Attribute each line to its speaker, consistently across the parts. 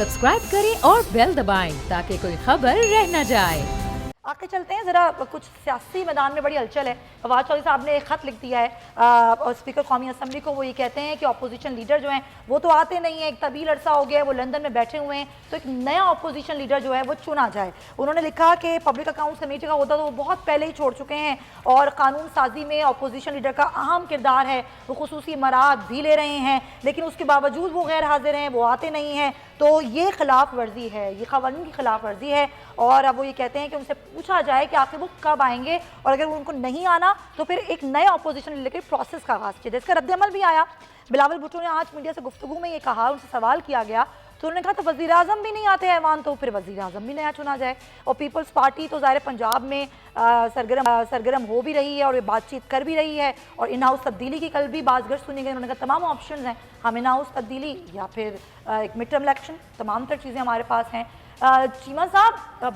Speaker 1: Subscribe करें और bell दबाएं ताकि कोई खबर रह न जाए।
Speaker 2: आगे चलते हैं ज़रा, कुछ सियासी मैदान में बड़ी हलचल है। फवाद चौधरी साहब ने एक ख़त लिख दिया है और स्पीकर कौमी असम्बली को। वो ये कहते हैं कि अपोजिशन लीडर जो हैं वो तो आते नहीं हैं, एक तवील अरसा हो गया है वो लंदन में बैठे हुए हैं, तो एक नया अपोजिशन लीडर जो है वो चुना जाए। उन्होंने लिखा कि पब्लिक अकाउंट्स कमेटी का होता तो वो बहुत पहले ही छोड़ चुके हैं और कानून साजी में अपोजिशन लीडर का अहम किरदार है, वो खुसूसी मराहत भी ले रहे हैं, लेकिन उसके बावजूद वो गैर हाजिर हैं, वो आते नहीं हैं, तो ये खिलाफ वर्जी है, ये क़वानीन की खिलाफ वर्जी है। और अब वो ये कहते हैं कि उनसे पूछा जाए कि आखिर वो कब आएंगे और अगर उनको नहीं आना तो फिर एक नए अपोजिशन लेकर प्रोसेस का आगाज़ किया। इसका रद्द अमल भी आया। बिलावल भुट्टो ने आज मीडिया से गुफ्तगू में ये कहा, उनसे सवाल किया गया तो उन्होंने कहा तो वज़ीर आज़म भी नहीं आते ऐवान, तो फिर वज़ीर आज़म भी नया चुना जाए। और पीपल्स पार्टी तो ज़ाहिर पंजाब में सरगर्म हो भी रही है और ये बातचीत कर भी रही है और इन हाउस तब्दीली की कल भी बाज़गश सुनी गई। उन्होंने कहा तमाम ऑप्शन हैं, हम इन हाउस तब्दीली या फिर एक मिड टर्म इलेक्शन, तमाम तर चीज़ें हमारे पास हैं। चीमा साहब,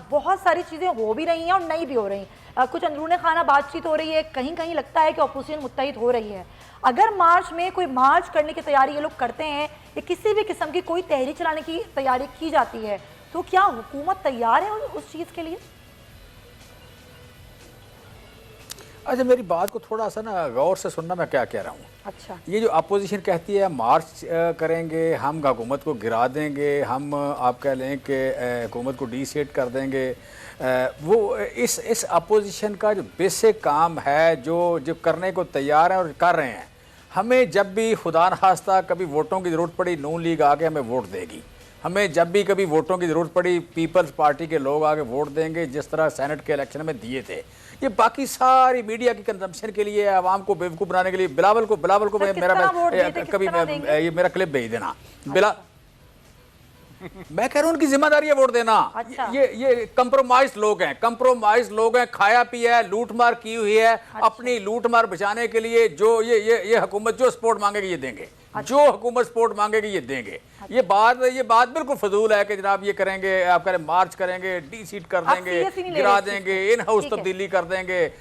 Speaker 2: बहुत सारी चीज़ें हो भी रही हैं और नहीं भी हो रही। कुछ अंदरूने खाना बातचीत हो रही है, कहीं कहीं लगता है कि अपोजिशन मुत्तहिद हो रही है। अगर मार्च में कोई मार्च करने की तैयारी ये लोग करते हैं या किसी भी किस्म की कोई तहरीक चलाने की तैयारी की जाती है, तो क्या हुकूमत तैयार है उस चीज़ के लिए?
Speaker 3: अच्छा, मेरी बात को थोड़ा सा ना गौर से सुनना, मैं क्या कह रहा हूँ।
Speaker 2: अच्छा,
Speaker 3: ये जो अपोजिशन कहती है मार्च करेंगे, हम हुकूमत को गिरा देंगे, हम आप कह लें कि हुकूमत को डीसीट कर देंगे, वो इस अपोजिशन का जो बेसिक काम है जो करने को तैयार हैं और कर रहे हैं। हमें जब भी खुदा न खास्ता कभी वोटों की ज़रूरत पड़ी, नून लीग आके हमें वोट देगी। हमें जब भी कभी वोटों की ज़रूरत पड़ी, पीपल्स पार्टी के लोग आके वोट देंगे, जिस तरह सेनेट के इलेक्शन में दिए थे। ये बाकी सारी मीडिया की कंजम्पशन के लिए, आवाम को बेवकूफ़ बनाने के लिए। बिलावल को ये मेरा क्लिप भेज देना। मैं कह रहा हूँ उनकी जिम्मेदारी है वोट देना।
Speaker 2: अच्छा।
Speaker 3: ये कंप्रोमाइज लोग हैं, खाया पिया है, लूट मार की हुई है। अच्छा। अपनी लूट मार बचाने के लिए जो ये हुकूमत जो सपोर्ट मांगेगी ये देंगे। अच्छा। जो हुकूमत सपोर्ट मांगेगी ये देंगे। अच्छा। ये बात बिल्कुल फजूल है कि जनाब ये करेंगे, आप कह रहे मार्च करेंगे, डीसीट कर देंगे, गिरा देंगे, इन हाउस तब्दीली कर देंगे।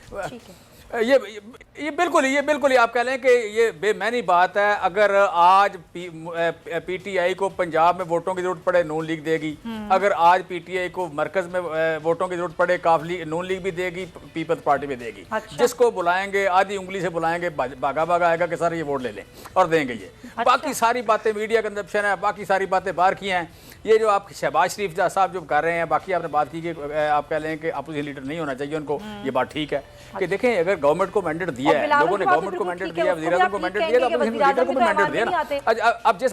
Speaker 3: ये बिल्कुल ही आप कह लें कि ये बेमानी बात है। अगर आज पीटीआई को पंजाब में वोटों की जरूरत पड़े, नून लीग देगी। अगर आज पीटीआई को मरकज में वोटों की जरूरत पड़े, काफी नून लीग भी देगी, पीपल्स पार्टी भी देगी। अच्छा। जिसको बुलाएंगे आधी उंगली से बुलाएंगे, भागा आएगा कि सर ये वोट ले लें और देंगे ये। अच्छा। बाकी सारी बातें मीडिया कंजप्शन है, बाकी सारी बातें बाहर की हैं। ये जो आप शहबाज शरीफ साहब जो कर रहे हैं, बाकी आपने बात की कि आप कह लें कि अपोजिशन लीडर नहीं होना चाहिए उनको, ये बात ठीक है कि देखें अगर गवर्नमेंट को मैंडेट दिया है, लोगों ने गवर्नमेंट को मैंडेट दिया, वज़ीर आज़म को मैंडेट दिया, तो अपोजिशन लीडर को भी मैंडेट दिया ना। अब जिस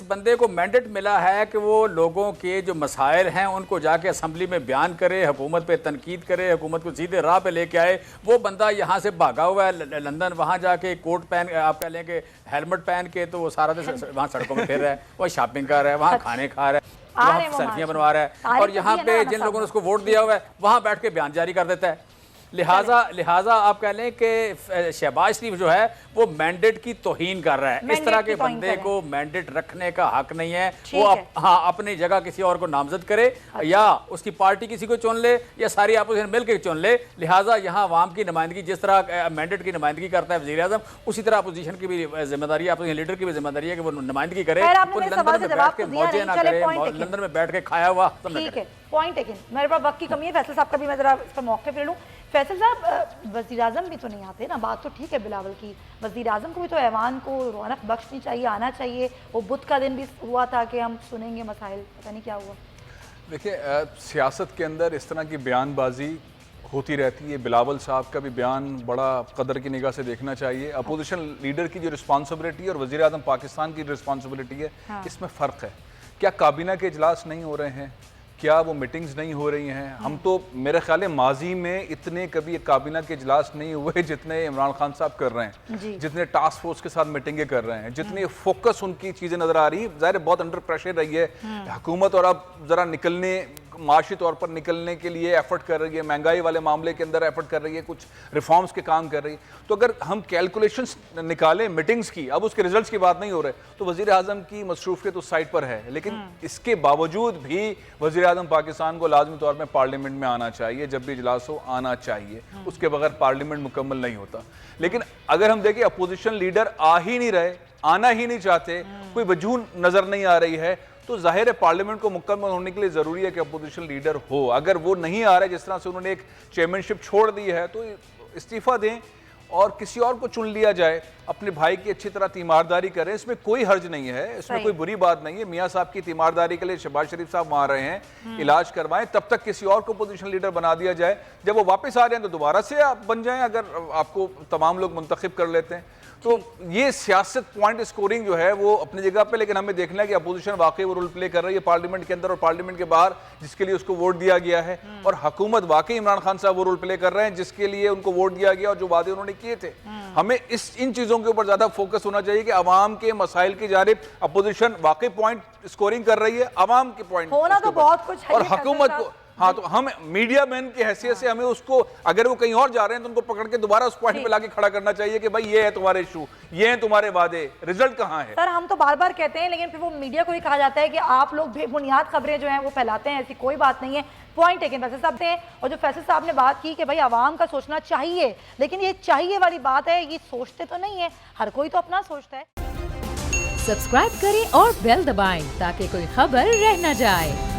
Speaker 3: बंदे को मैंडेट मिला है कि वो लोगों के जो मसाइल हैं उनको जाके असम्बली में बयान करे, हुकूमत पे तनकीद करे, हुकूमत को सीधे राह पे लेके आए, वो बंदा यहाँ से भागा हुआ है लंदन, वहाँ जाके कोट पहन, आप कह लें कि हेलमेट पहन के, तो वो सारा दिन वहाँ सड़कों में फिर रहा है, वहाँ शॉपिंग कर रहा है, वहाँ खाने खा रहा है, वहाँ सेल्फियाँ बनवा रहा है, और यहाँ पे जिन लोगों ने उसको वोट दिया हुआ है वहाँ बैठ के बयान जारी कर देता है। लिहाजा आप कह लें कि शहबाज शरीफ जो है वो मैंडेट की तौहीन कर रहा है। इस तरह के बंदे को मैंडेट रखने का हक नहीं है। वो अपनी जगह किसी और को नामजद करे। अच्छा। या उसकी पार्टी किसी को चुन ले या सारी अपोजिशन मिलकर चुन ले। लिहाजा यहाँ अवाम की नुमाइंदगी, जिस तरह मैंडेट की नुमाइंदगी करता है वज़ीर आज़म, उसी तरह अपोजिशन की भी जिम्मेदारी है, अपोजिशन लीडर की भी जिम्मेदारी है कि वो नुमाइंदगी करे, लंदन में बैठ के मौजे ना करे, लंदन में बैठ के खाया हुआ।
Speaker 2: पॉइंट है, मेरे पास वक्त की कमी है। फैसल साहब का भी मैं जरा इस पर मौके पे लूँ। फैसल साहब, वज़ीर आज़म भी तो नहीं आते ना, बात तो ठीक है बिलावल की, वज़ीर आज़म को भी तो ऐवान को रौनक बख्शनी चाहिए, आना चाहिए। वो बुध का दिन भी हुआ था कि हम सुनेंगे मसाइल, पता नहीं क्या हुआ।
Speaker 4: देखिए, सियासत के अंदर इस तरह की बयानबाजी होती रहती है। बिलावल साहब का भी बयान बड़ा कदर की निगाह से देखना चाहिए। अपोजिशन लीडर की जो रिस्पॉन्सिबिलिटी है और वज़ीर आज़म पाकिस्तान की रिस्पॉन्सिबिलिटी है, हाँ। इसमें फ़र्क है। क्या काबीना के इजलास नहीं हो रहे हैं? क्या वो मीटिंग्स नहीं हो रही हैं? हम तो मेरे ख्याल है माजी में इतने कभी काबीना के इजलास नहीं हुए जितने इमरान खान साहब कर रहे हैं, जितने टास्क फोर्स के साथ मीटिंगें कर रहे हैं, जितने फोकस उनकी चीज़ें नज़र आ रही है। ज़ाहिर बहुत अंडर प्रेशर रही है हुकूमत और अब ज़रा निकलने, माशी तौर पर निकलने के लिए एफर्ट कर रही है, महंगाई वाले मामले के अंदर एफर्ट कर रही है, कुछ रिफॉर्म्स के काम कर रही है। तो अगर हम कैलकुलेशंस निकालें मीटिंग्स की, अब उसके रिजल्ट्स की बात नहीं हो रहे, तो वज़ीर आज़म की मसरूफियत उस साइड पर है। लेकिन इसके बावजूद भी वज़ीर आज़म पाकिस्तान को लाजमी तौर पर पार्लियामेंट में आना चाहिए, जब भी इजलास हो आना चाहिए, उसके बगैर पार्लियामेंट मुकम्मल नहीं होता। लेकिन अगर हम देखें अपोजिशन लीडर आ ही नहीं रहे, आना ही नहीं चाहते, कोई वजूह नजर नहीं आ रही है, तो जाहिर है पार्लियामेंट को मुकम्मल होने के लिए जरूरी है कि अपोजिशन लीडर हो। अगर वो नहीं आ रहा है, जिस तरह से उन्होंने एक चेयरमैनशिप छोड़ दी है, तो इस्तीफा दें और किसी और को चुन लिया जाए, अपने भाई की अच्छी तरह तीमारदारी करें, इसमें कोई हर्ज नहीं है, इसमें कोई बुरी बात नहीं है। मियाँ साहब की तीमारदारी के लिए शहबाज शरीफ साहब वहाँ रहे हैं, इलाज करवाएं, तब तक किसी और को पोजीशन लीडर बना दिया जाए। जब वो वापस आ रहे हैं तो दोबारा से आप बन जाएं, अगर आपको तमाम लोग मुंतखब कर लेते हैं। तो ये सियासत पॉइंट स्कोरिंग जो है वो अपनी जगह पे, लेकिन हमें देखना है कि अपोजिशन वाकई वो रोल प्ले कर रही है पार्लियामेंट के अंदर और पार्लियामेंट के बाहर, जिसके लिए उसको वोट दिया गया है, और हुकूमत वाकई इमरान खान साहब वो रोल प्ले कर रहे हैं जिसके लिए उनको वोट दिया गया और जो वादे उन्होंने किए थे। हमें इन चीजों के ऊपर ज्यादा फोकस होना चाहिए कि अवाम के मसाइल की जानिब अपोजिशन वाकई पॉइंट स्कोरिंग कर रही है, अवाम के पॉइंट
Speaker 2: होना तो बहुत कुछ है
Speaker 4: और हुकूमत को। हाँ, तो हम मीडिया मैन की हैसियत से हमें उसको, अगर वो कहीं और जा रहे हैं तो उनको पकड़ के दोबारा उस पॉइंट पे लाके खड़ा करना चाहिए कि भाई ये है तुम्हारे इशू, ये है तुम्हारे वादे, रिजल्ट कहाँ है।
Speaker 2: सर हम तो बार बार कहते हैं, लेकिन फिर वो मीडिया को ही कहा जाता है कि आप लोग बेबुनियाद खबरें जो हैं वो फैलाते हैं। ऐसी कोई बात नहीं है, पॉइंट है कि फैसल साहब ने, और जो फैसल साहब ने बात की कि भाई आवाम का सोचना चाहिए, लेकिन ये चाहिए वाली बात है, ये सोचते तो नहीं है, हर कोई तो अपना सोचता है।
Speaker 1: सब्सक्राइब करें और बेल दबाएं ताकि कोई खबर रह न जाए।